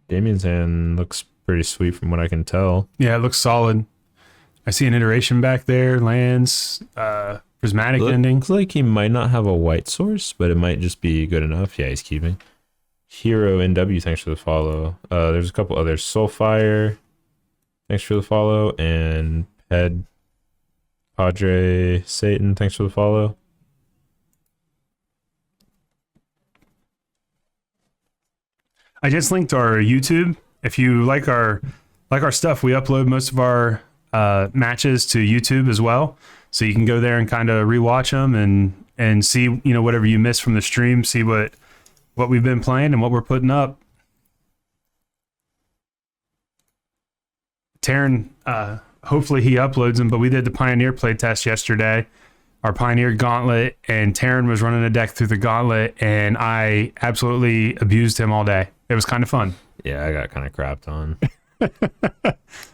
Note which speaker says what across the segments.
Speaker 1: Damien's hand looks pretty sweet from what I can tell.
Speaker 2: Yeah, it looks solid. I see an iteration back there, lands, prismatic ending.
Speaker 1: Looks like he might not have a white source, but it might just be good enough. Yeah, he's keeping. Hero NW, thanks for the follow. There's a couple others. Soulfire, thanks for the follow. And Padre Satan, thanks for the follow.
Speaker 2: I just linked our YouTube. If you like our stuff, we upload most of our matches to YouTube as well, so you can go there and kind of rewatch them and see, you know, whatever you missed from the stream. See what we've been playing and what we're putting up. Taryn, hopefully he uploads them, but we did the Pioneer playtest yesterday, our Pioneer Gauntlet, and Taryn was running a deck through the Gauntlet, and I absolutely abused him all day. It was kind of fun.
Speaker 1: Yeah, I got kind of crapped on.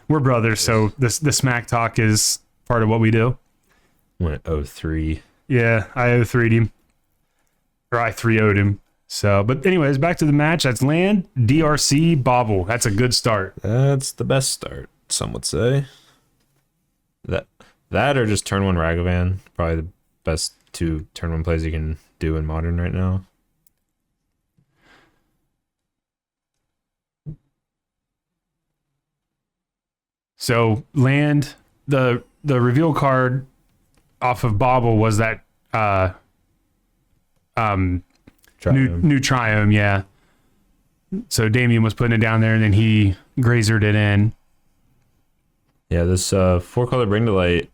Speaker 2: We're brothers, so the smack talk is part of what we do.
Speaker 1: Went 0-3.
Speaker 2: Yeah, I 0-3'd him. Or I 3-0'd him. So, but anyways, back to the match. That's land, DRC, Bobble. That's a good start.
Speaker 1: That's the best start, some would say. That or just turn one Ragavan. Probably the best two turn one plays you can do in Modern right now.
Speaker 2: So land, the reveal card off of Bobble was that
Speaker 1: Triumph.
Speaker 2: new Triumph, yeah. So Damien was putting it down there, and then he grazered it in.
Speaker 1: Yeah, this 4-color Bring to Light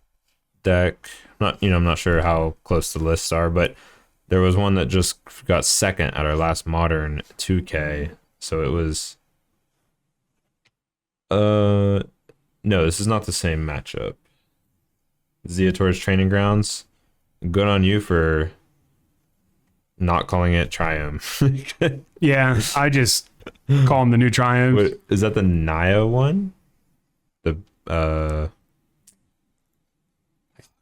Speaker 1: deck. I'm not sure how close the lists are, but there was one that just got second at our last Modern 2K. So it was. No, this is not the same matchup. Zeator's Training Grounds. Good on you for not calling it Triumph.
Speaker 2: Yeah, I just call him the new Triumph.
Speaker 1: Wait, is that the Naya one? The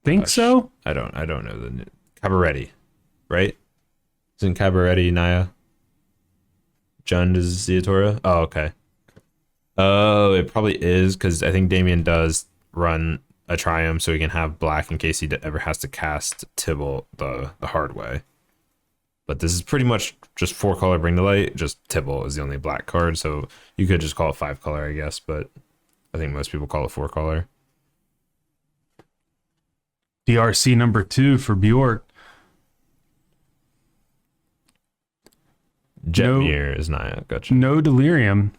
Speaker 2: Think so?
Speaker 1: I don't know the Cabaretti, right? Isn't Cabaretti Naya? Jund is Zeatora? Oh, okay. Oh, it probably is, because I think Damien does run a Triumph so he can have black in case he ever has to cast Tibble the hard way. But this is pretty much just 4-color Bring to Light. Just Tibble is the only black card, so you could just call it 5-color, I guess, but I think most people call it 4-color.
Speaker 2: DRC number 2 for Bjork.
Speaker 1: Jetmir is Naya, gotcha.
Speaker 2: No Delirium.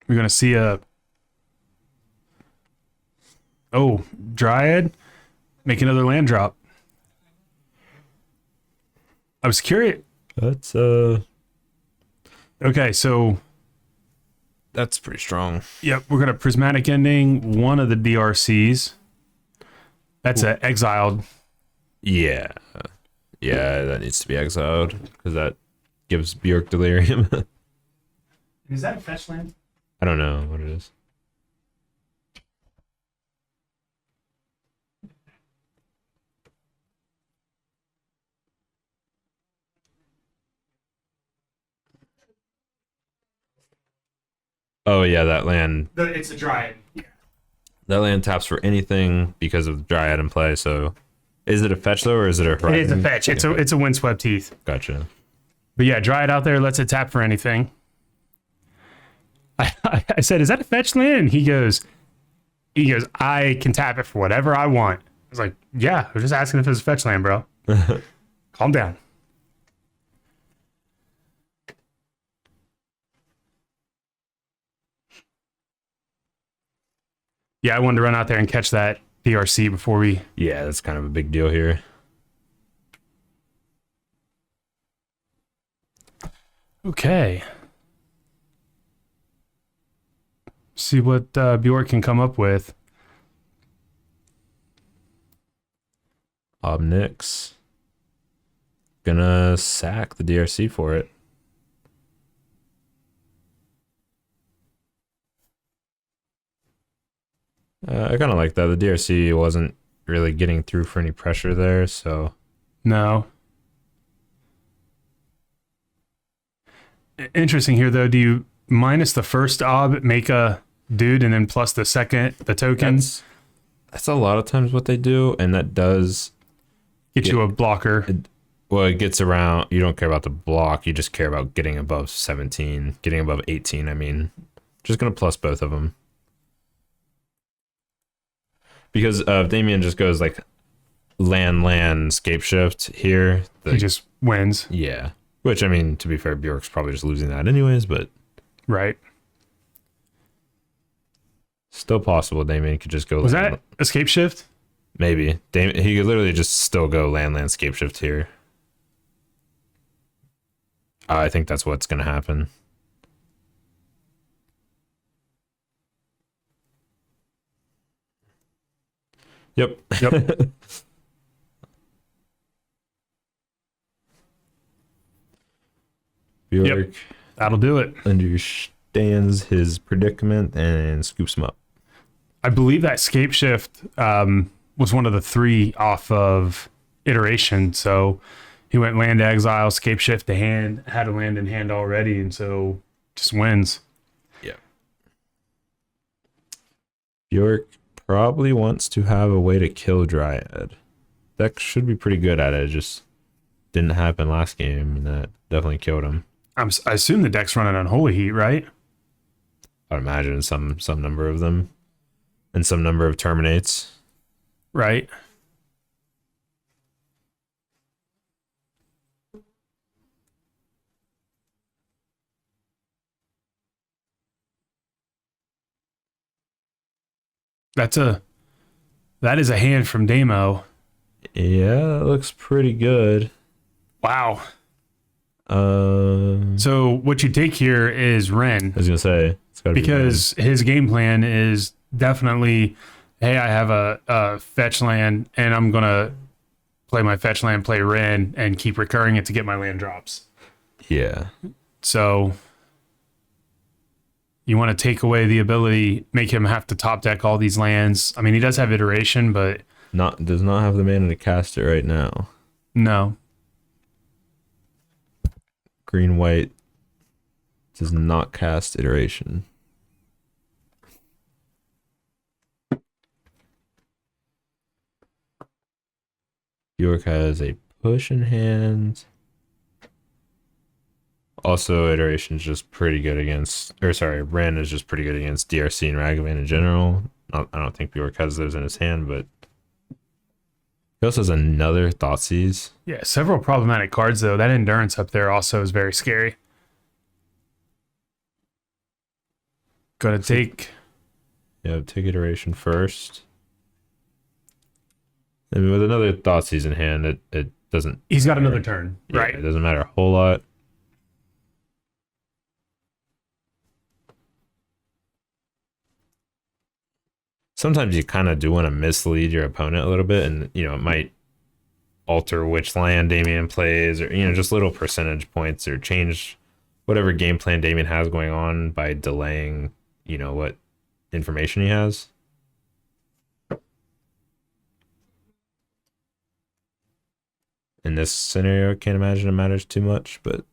Speaker 2: We're going to see a... Oh, Dryad. Make another land drop. I was curious.
Speaker 1: That's
Speaker 2: Okay, so...
Speaker 1: That's pretty strong.
Speaker 2: Yep, we're going to Prismatic Ending one of the DRCs. That's a exiled.
Speaker 1: Yeah. Yeah, that needs to be exiled, because that gives Bjork Delirium.
Speaker 2: Is that a fetch land?
Speaker 1: I don't know what it is. Oh yeah, that land.
Speaker 2: It's a Dryad. Yeah.
Speaker 1: That land taps for anything because of the Dryad in play. So, is it a fetch though, or is it a horizon?
Speaker 2: It is a fetch. It's a Windswept Heath.
Speaker 1: Gotcha.
Speaker 2: But yeah, Dryad out there lets it tap for anything. I said, "Is that a fetch land?" He goes, "I can tap it for whatever I want." I was like, "Yeah, I was just asking if it's a fetch land, bro. Calm down." Yeah, I wanted to run out there and catch that DRC before we...
Speaker 1: Yeah, that's kind of a big deal here.
Speaker 2: Okay. See what Bjork can come up with.
Speaker 1: Obnix. Gonna sack the DRC for it. I kind of like that. The DRC wasn't really getting through for any pressure there, so
Speaker 2: No. Interesting here though. Do you minus the first ob, make a dude, and then plus the second, the token,
Speaker 1: that's a lot of times what they do, and that does
Speaker 2: get you a blocker?
Speaker 1: well. It gets around. You don't care about the block. You just care about getting above 17, getting above 18. I mean, just gonna plus both of them because Damien just goes like land scape shift here.
Speaker 2: He just wins.
Speaker 1: Yeah. Which, I mean, to be fair, Bjork's probably just losing that anyways, but
Speaker 2: Right.
Speaker 1: still possible. Damien could just go.
Speaker 2: Was that escape shift?
Speaker 1: Maybe. He could literally just still go landscape shift here. I think that's what's going to happen. Yep.
Speaker 2: Yep.
Speaker 1: Bjork
Speaker 2: That'll do it.
Speaker 1: understands his predicament and scoops him up.
Speaker 2: I believe that escape shift was one of the 3 off of iteration. So he went land to exile, escape shift to hand, had a land in hand already, and so just wins.
Speaker 1: Yeah. Bjork probably wants to have a way to kill Dryad. That should be pretty good at it. It just didn't happen last game, and that definitely killed him.
Speaker 2: I assume the deck's running on Holy Heat, right?
Speaker 1: I'd imagine some number of them, and some number of terminates.
Speaker 2: Right. That is a hand from Damo.
Speaker 1: Yeah, that looks pretty good.
Speaker 2: Wow.
Speaker 1: I
Speaker 2: So what you take here is Ren,
Speaker 1: was gonna say it's gotta
Speaker 2: because his game plan is definitely, hey, I have a fetch land, and I'm gonna play my fetch land, play Ren, and keep recurring it to get my land drops.
Speaker 1: be yeah.
Speaker 2: So you want to take away the ability, make him have to top deck all these lands. I mean, he does have iteration, but
Speaker 1: Does not have the mana to cast it right now.
Speaker 2: no.
Speaker 1: Green white does not cast iteration. Bjork has a push in hand. Also, iteration is just pretty good against, or sorry, Ren is just pretty good against DRC and Ragavan in general. I don't think Bjork has those in his hand, but he also has another Thoughtseize.
Speaker 2: Yeah, several problematic cards though. That endurance up there also is very scary. Gonna take.
Speaker 1: Yeah, take iteration first. I mean, with another Thoughtseize in hand, it doesn't.
Speaker 2: He's got another turn,
Speaker 1: Yeah,
Speaker 2: right?
Speaker 1: It doesn't matter a whole lot. Sometimes you kind of do want to mislead your opponent a little bit, and it might alter which land Damien plays, or just little percentage points, or change whatever game plan Damien has going on by delaying what information he has. In this scenario, I can't imagine it matters too much, but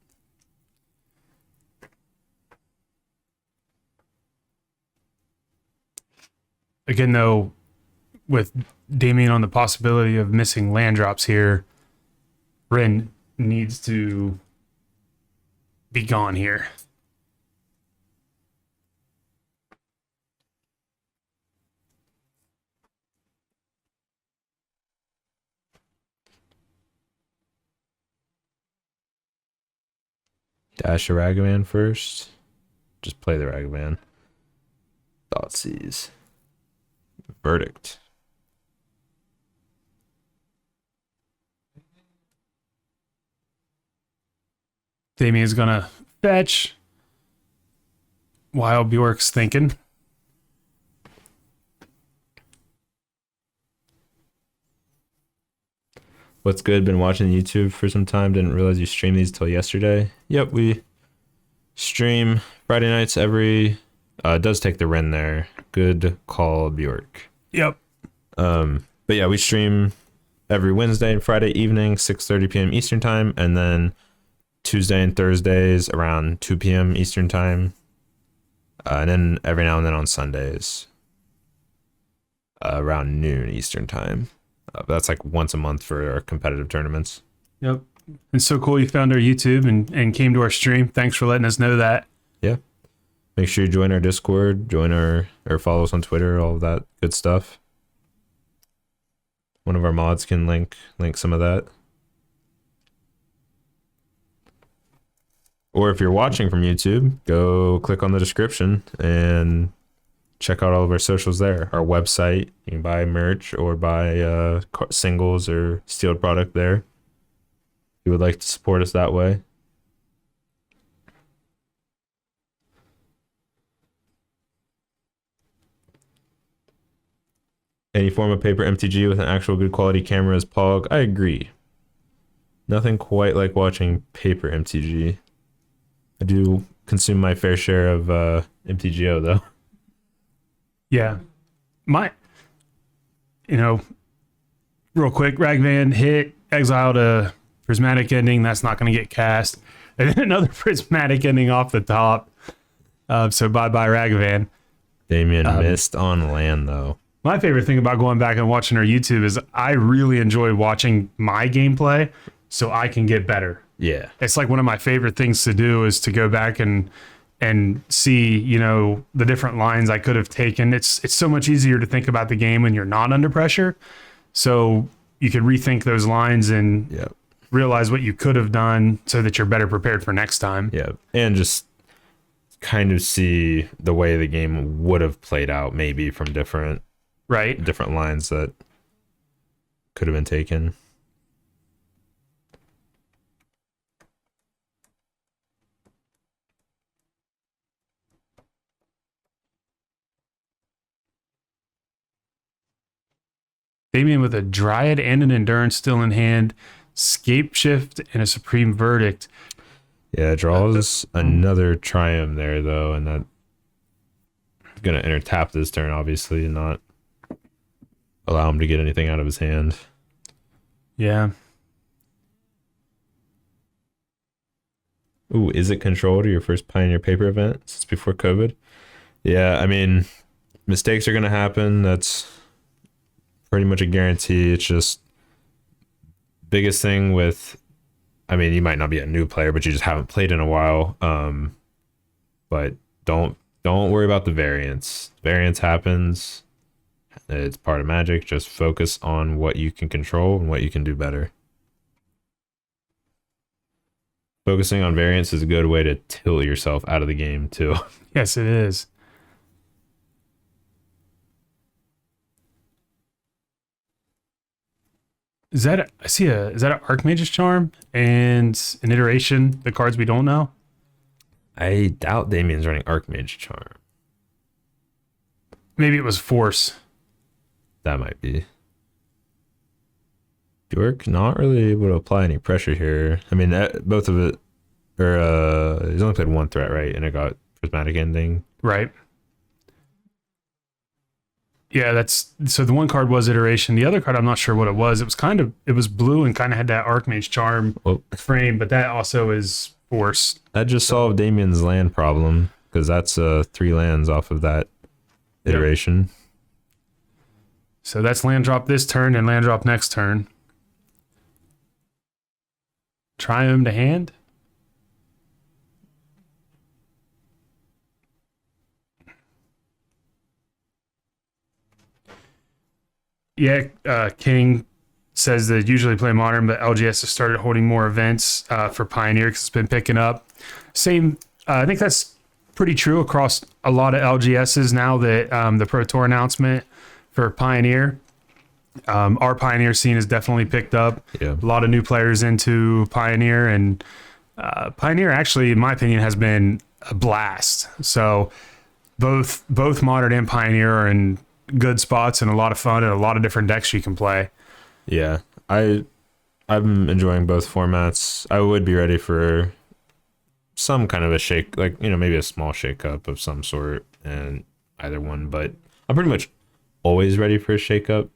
Speaker 2: Again, though, with Damien on the possibility of missing land drops here, Ren needs to be gone here.
Speaker 1: dash a Ragavan first. Just play the Ragavan. Thoughtseize. Verdict.
Speaker 2: Damien's gonna fetch while Bjork's thinking.
Speaker 1: What's good? Been watching YouTube for some time. Didn't realize you streamed these till yesterday. Yep, we stream Friday nights every It does take the Ren there. Good call, Bjork.
Speaker 2: Yep.
Speaker 1: But yeah, we stream every Wednesday and Friday evening, 6:30 p.m. Eastern time, and then Tuesday and Thursdays around 2 p.m. Eastern time, and then every now and then on Sundays around noon Eastern time. That's like once a month for our competitive tournaments.
Speaker 2: Yep. It's so cool you found our YouTube and came to our stream. Thanks for letting us know that.
Speaker 1: Yeah. Make sure you join our Discord, join our or follow us on Twitter, all of that good stuff. One of our mods can link some of that. Or if you're watching from YouTube, go click on the description and check out all of our socials there. Our website, you can buy merch or buy singles or sealed product there. If you would like to support us that way. Any form of paper MTG with an actual good quality camera is Pog. I agree. Nothing quite like watching paper MTG. I do consume my fair share of MTGO though.
Speaker 2: Yeah. Real quick, Ragvan hit, exile to prismatic ending. That's not going to get cast. And then another prismatic ending off the top. So bye-bye, Ragvan.
Speaker 1: Damien missed on land though.
Speaker 2: My favorite thing about going back and watching our YouTube is I really enjoy watching my gameplay so I can get better.
Speaker 1: Yeah.
Speaker 2: It's like one of my favorite things to do is to go back and see, the different lines I could have taken. It's so much easier to think about the game when you're not under pressure. So you can rethink those lines and realize what you could have done so that you're better prepared for next time.
Speaker 1: Yeah. And just kind of see the way the game would have played out maybe from different lines that could have been taken.
Speaker 2: Damien with a Dryad and an Endurance still in hand, Scape Shift, and a Supreme Verdict.
Speaker 1: Yeah, draws another Triumph there, though, and that's going to enter tap this turn, obviously, and not allow him to get anything out of his hand.
Speaker 2: Yeah.
Speaker 1: Ooh, is it controlled or your first Pioneer paper event since before COVID? Yeah, I mean, mistakes are going to happen. That's pretty much a guarantee. It's just biggest thing with, I mean, you might not be a new player, but you just haven't played in a while. But don't worry about the variance. Variance happens. It's part of Magic. Just focus on what you can control and what you can do better. Focusing on variance is a good way to tilt yourself out of the game too.
Speaker 2: Yes, it is. Is that an Archmage's Charm and an iteration, the cards we don't know?
Speaker 1: I doubt Damien's running Archmage Charm.
Speaker 2: Maybe it was Force.
Speaker 1: That might be. Bjork not really able to apply any pressure here. I mean, both of it, or he's only played one threat, right? And it got prismatic ending.
Speaker 2: Right. Yeah, so the one card was iteration. The other card, I'm not sure what it was. It was blue and kind of had that Archmage Charm frame, but that also is Force.
Speaker 1: That just solved Damien's land problem, because that's 3 lands off of that iteration.
Speaker 2: Yep. So that's land drop this turn and land drop next turn. Triumph to hand. Yeah, King says that usually play Modern, but LGS has started holding more events for Pioneer because it's been picking up. Same, I think that's pretty true across a lot of LGSs now that the Pro Tour announcement for Pioneer. Our Pioneer scene has definitely picked up.
Speaker 1: Yeah.
Speaker 2: A lot of new players into Pioneer, and Pioneer actually, in my opinion, has been a blast. So both Modern and Pioneer are in good spots and a lot of fun and a lot of different decks you can play.
Speaker 1: Yeah, I'm enjoying both formats. I would be ready for some kind of a shake, like, maybe a small shake up of some sort. and either one, but I'm pretty much always ready for a shakeup.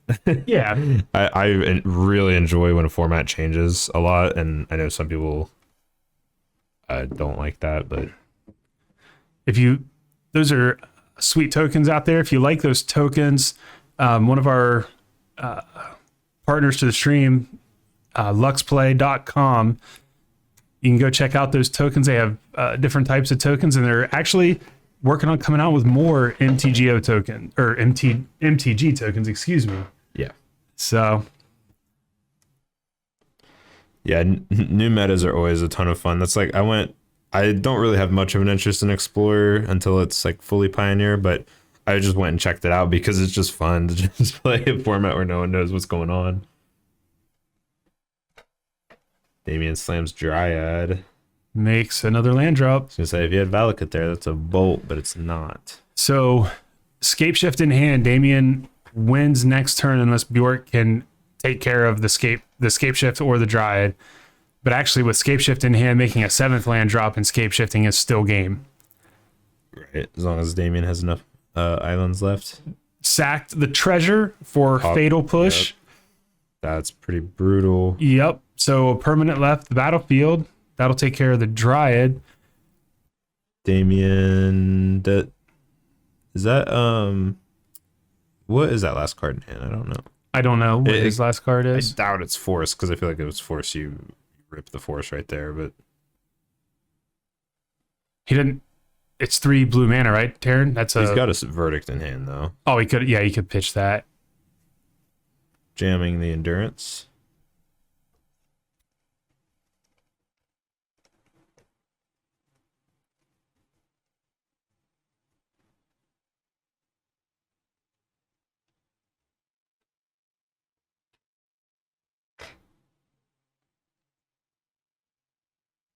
Speaker 2: Yeah.
Speaker 1: I really enjoy when a format changes a lot, and I know some people don't like that, but
Speaker 2: those are sweet tokens out there. If you like those tokens, one of our partners to the stream, luxplay.com, you can go check out those tokens. They have different types of tokens, and they're actually working on coming out with more MTGO token or MTG tokens, excuse me.
Speaker 1: yeah.
Speaker 2: So
Speaker 1: Yeah, new metas are always a ton of fun. That's like I don't really have much of an interest in Explorer until it's like fully Pioneer, but I just went and checked it out because it's just fun to just play a format where no one knows what's going on. Damien slams Dryad.
Speaker 2: makes another land drop.
Speaker 1: I was gonna say if you had Valakut there, that's a bolt, but it's not.
Speaker 2: So scape shift in hand, Damien wins next turn unless Bjork can take care of the scape shift or the Dryad. But actually with scape shift in hand, making a 7th land drop and scape shifting is still game.
Speaker 1: Right, as long as Damien has enough islands left.
Speaker 2: Sacked the treasure for fatal push.
Speaker 1: Yep. That's pretty brutal.
Speaker 2: Yep. So a permanent left the battlefield. That'll take care of the Dryad.
Speaker 1: Damien, is that what is that last card in hand? I don't know.
Speaker 2: I don't know what his last card
Speaker 1: I
Speaker 2: is.
Speaker 1: doubt it's Force because I feel like it was Force. You rip the Force right there, but
Speaker 2: He didn't. It's 3 blue mana, right, Taryn?
Speaker 1: he's got a Verdict in hand though.
Speaker 2: Oh, he could. Yeah, he could pitch that.
Speaker 1: Jamming the Endurance.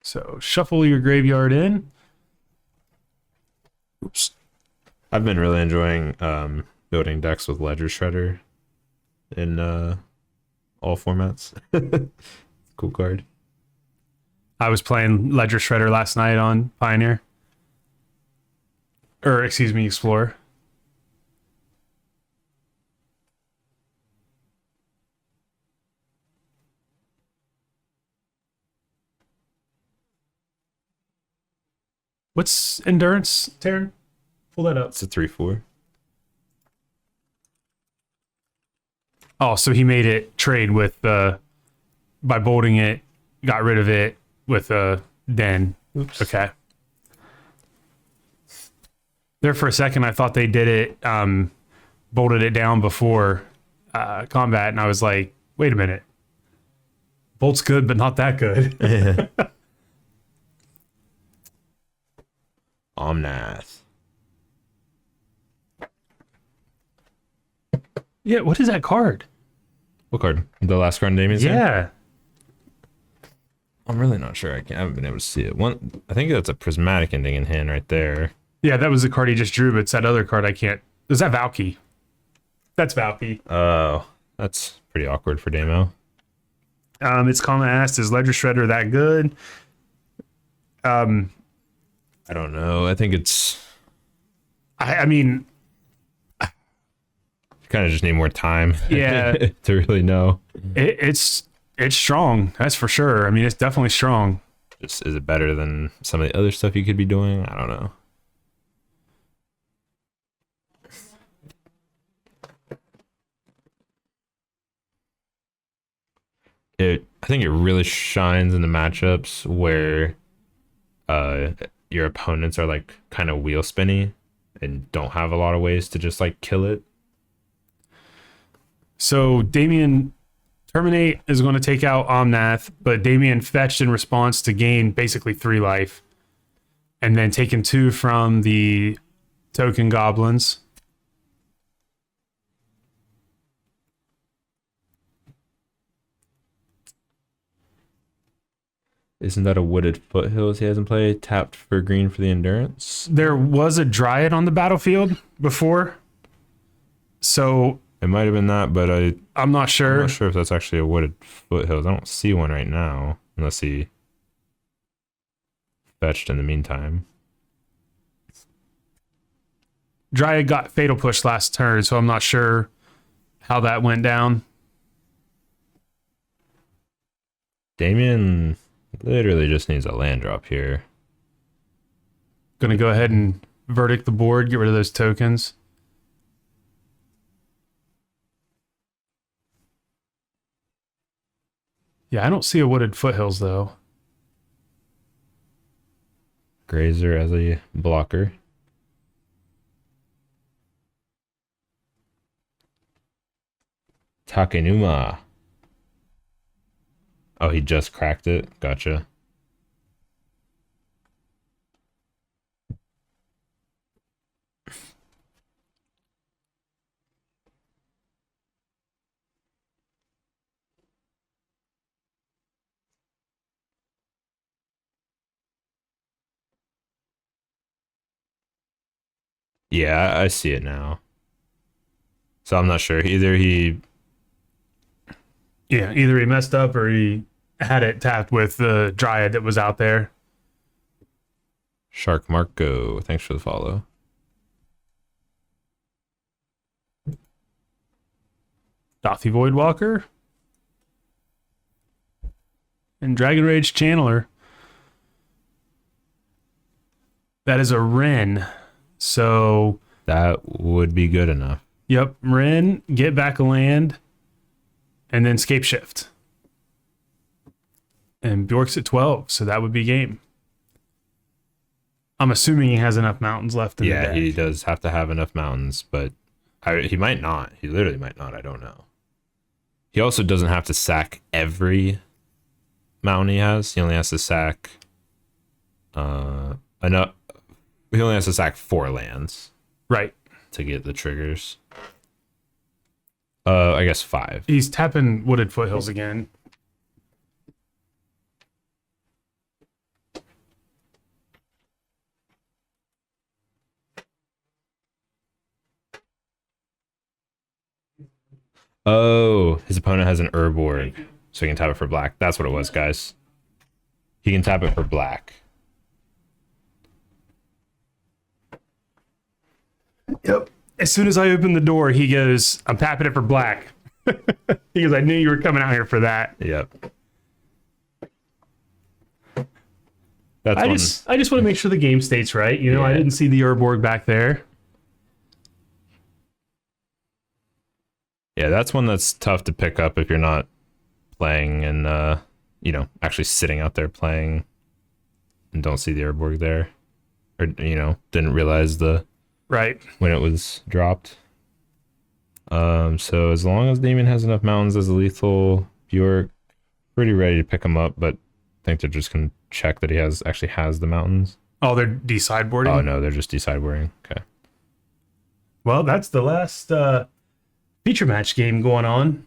Speaker 2: So shuffle your graveyard in.
Speaker 1: Oops. I've been really enjoying building decks with Ledger Shredder in all formats. Cool card.
Speaker 2: I was playing Ledger Shredder last night on Pioneer. Or, excuse me, Explorer. What's Endurance, Taryn? Pull that up.
Speaker 1: It's a 3/4.
Speaker 2: Oh, so he made it trade with, by bolting it, got rid of it with a den.
Speaker 1: Oops.
Speaker 2: Okay. There for a second, I thought they did it, bolted it down before combat, and I was like, wait a minute. Bolt's good, but not that good.
Speaker 1: Omnath.
Speaker 2: Yeah, what is that card?
Speaker 1: What card? The last card in Damien's hand?
Speaker 2: Yeah.
Speaker 1: I'm really not sure. I haven't been able to see it. I think that's a Prismatic Ending in hand right there.
Speaker 2: Yeah, that was the card he just drew, but it's that other card I can't. Is that Valky? That's Valky.
Speaker 1: Oh, that's pretty awkward for Damo.
Speaker 2: It's common asked, is Ledger Shredder that good?
Speaker 1: I don't know. I think it's
Speaker 2: I mean,
Speaker 1: kind of just need more time.
Speaker 2: Yeah.
Speaker 1: To really know.
Speaker 2: it's strong. That's for sure. I mean, it's definitely strong.
Speaker 1: Just is it better than some of the other stuff you could be doing? I don't know. I think it really shines in the matchups where your opponents are like kind of wheel spinny and don't have a lot of ways to just like kill it.
Speaker 2: So Damien Terminate is going to take out Omnath, but Damien fetched in response to gain basically 3 life, and then taken 2 from the token goblins.
Speaker 1: Isn't that a Wooded Foothills he hasn't played? Tapped for green for the Endurance.
Speaker 2: There was a Dryad on the battlefield before, so
Speaker 1: It might have been that, but
Speaker 2: I'm not sure.
Speaker 1: I'm not sure if that's actually a Wooded Foothills. I don't see one right now, unless he fetched in the meantime.
Speaker 2: Dryad got fatal push last turn, so I'm not sure how that went down.
Speaker 1: Damien literally just needs a land drop here.
Speaker 2: Gonna go ahead and verdict the board, get rid of those tokens. Yeah, I don't see a Wooded Foothills though.
Speaker 1: Grazer as a blocker. Takenuma. Oh, he just cracked it. Gotcha. Yeah, I see it now. So I'm not sure. Either he...
Speaker 2: Yeah, either he messed up or he had it tapped with the Dryad that was out there.
Speaker 1: Shark Marco, thanks for the follow.
Speaker 2: Dothy Voidwalker. And Dragon Rage Channeler. That is a Wren. So...
Speaker 1: That would be good enough.
Speaker 2: Yep, Wren, get back a land, and then Scape Shift. And Bjork's at 12, so that would be game. I'm assuming he has enough mountains left in the deck.
Speaker 1: Yeah, he does have to have enough mountains, but he might not. He literally might not. I don't know. He also doesn't have to sack every mountain he has. He only has to sack enough. He only has to sack 4 lands.
Speaker 2: Right.
Speaker 1: To get the triggers. I guess 5.
Speaker 2: He's tapping Wooded Foothills again.
Speaker 1: Oh, his opponent has an Urborg, so he can tap it for black. That's what it was, guys. He can tap it for black.
Speaker 2: Yep. As soon as I open the door, he goes, I'm tapping it for black. He goes, I knew you were coming out here for that.
Speaker 1: Yep.
Speaker 2: I just want to make sure the game states right. You know, I didn't see the Urborg back there.
Speaker 1: Yeah, that's one that's tough to pick up if you're not playing and you know, actually sitting out there playing and don't see the Urborg there. Or, you know, didn't realize the
Speaker 2: right
Speaker 1: when it was dropped. So as long as Damien has enough mountains as a lethal, Bjork pretty ready to pick him up, but I think they're just gonna check that he actually has the mountains.
Speaker 2: Oh, they're de-sideboarding?
Speaker 1: Oh no, they're just de-sideboarding. Okay.
Speaker 2: Well, that's the last feature match game going on.